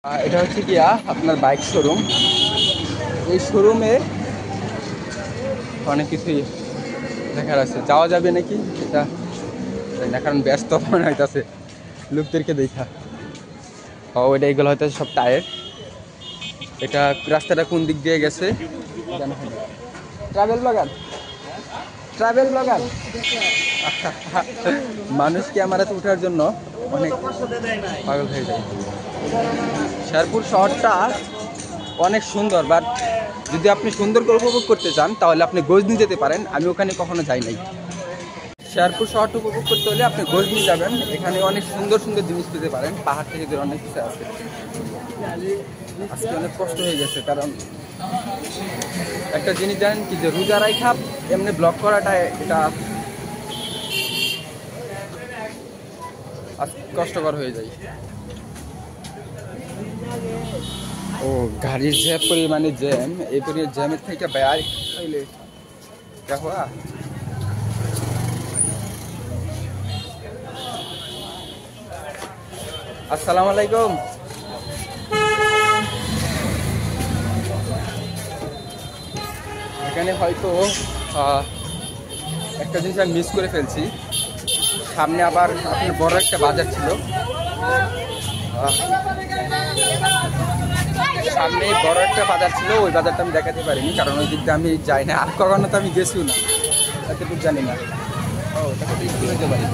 এটা হচ্ছে গিয়া আপনার বাইক শোরুম। এই শোরুমে অনেক কিছুই দেখার আছে, যাওয়া যাবে নাকি এটা না, কারণ ব্যস্ত মনে হইতেছে লোকদেরকে দেখা। ওইটা এইগুলো হয়তো সব টায়ার। এটা রাস্তাটা কোন দিক দিয়ে গেছে ট্রাভেল ব্লগার, ট্রাভেল ব্লগার মানুষ ক্যামেরাতে ওঠার জন্য অনেক পাগল হয়ে যায়। শেরপুর শহরটা অনেক সুন্দর, বাট যদি আপনি সুন্দর করে উপভোগ করতে চান তাহলে আপনি গজনি যেতে পারেন। আমি ওখানে কখনো যাই নাই। শেরপুর শহরটা উপভোগ করতে হলে আপনি গজনি যাবেন, এখানে অনেক সুন্দর সুন্দর জিনিস পেতে পারেন। পাহাড় থেকে অনেক কিছু আছে। আজকে অনেক কষ্ট হয়ে গেছে, কারণ একটা জিনিস জানেন কি, যে রোজা রাখা এমনি ব্লক করাটা এটা কষ্টকর হয়ে যায়। ও গাড়ির যে পরিমাণে জ্যাম, এই পরিমাণে জ্যামের থেকে বেয়ার হইলে দেখো। আসসালামু আলাইকুম। এখানে হয়তো একটা জিনিস আমি মিস করে ফেলছি। সামনে আবার আপনার বড় একটা বাজার ছিল, সামনে বড় একটা বাজার ছিল, ওই বাজারটা আমি দেখাতে পারিনি, কারণ ওই দিকটা আমি যাই না, আর কখনো তো আমি গেছিও না, এতটুকু জানি না। ও তাকে তো স্কুল হইতে পারি।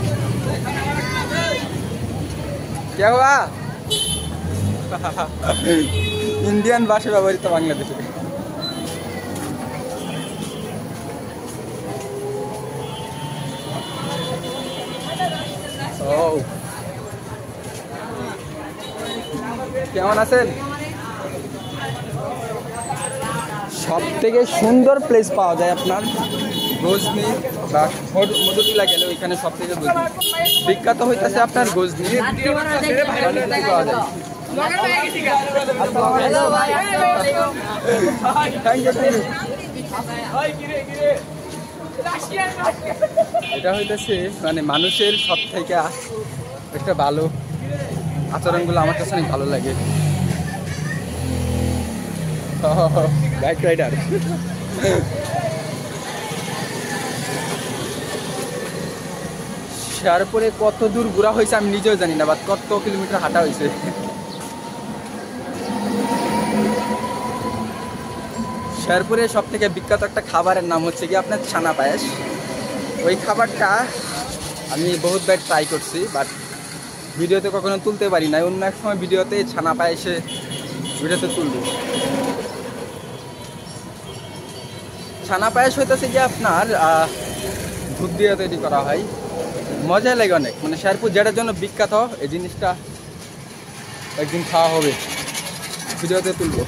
কে হুয়া? ইন্ডিয়ান ভাষা ব্যবহৃত বাংলাদেশে। ও কেমন আছেন? সব থেকে সুন্দর প্লেস পাওয়া যায় আপনার গজনি বা মধুটিলা গেলে, ওইখানে সব থেকে বিখ্যাত হইতেছে আপনার গজনি পাওয়া যায়। এটা হইতেছে মানে মানুষের সব থেকে একটা ভালো আচরণগুলো আমার কাছে অনেক ভালো লাগে। Bike rider. শেরপুরে কত দূর ঘোরা হয়েছে আমি নিজেও জানি না, বা কত কিলোমিটার হাঁটা হয়েছে। শেরপুরে সব থেকে বিখ্যাত একটা খাবারের নাম হচ্ছে কি আপনার ছানা পায়েস। ওই খাবারটা আমি বহুতবার ট্রাই করছি, বাট ভিডিওতে কখনো তুলতে পারি না। অন্য এক সময় ভিডিওতে ছানা পায়েসে ভিডিওতে তুলবো। ছানা পায়েস হইতেছে যে আপনার দুধ দিয়ে তৈরি করা হয়, মজা লাগে অনেক। মানে শেরপুর যেটার জন্য বিখ্যাত, এই জিনিসটা একদিন খাওয়া হবে, ভিডিওতে তুলবো।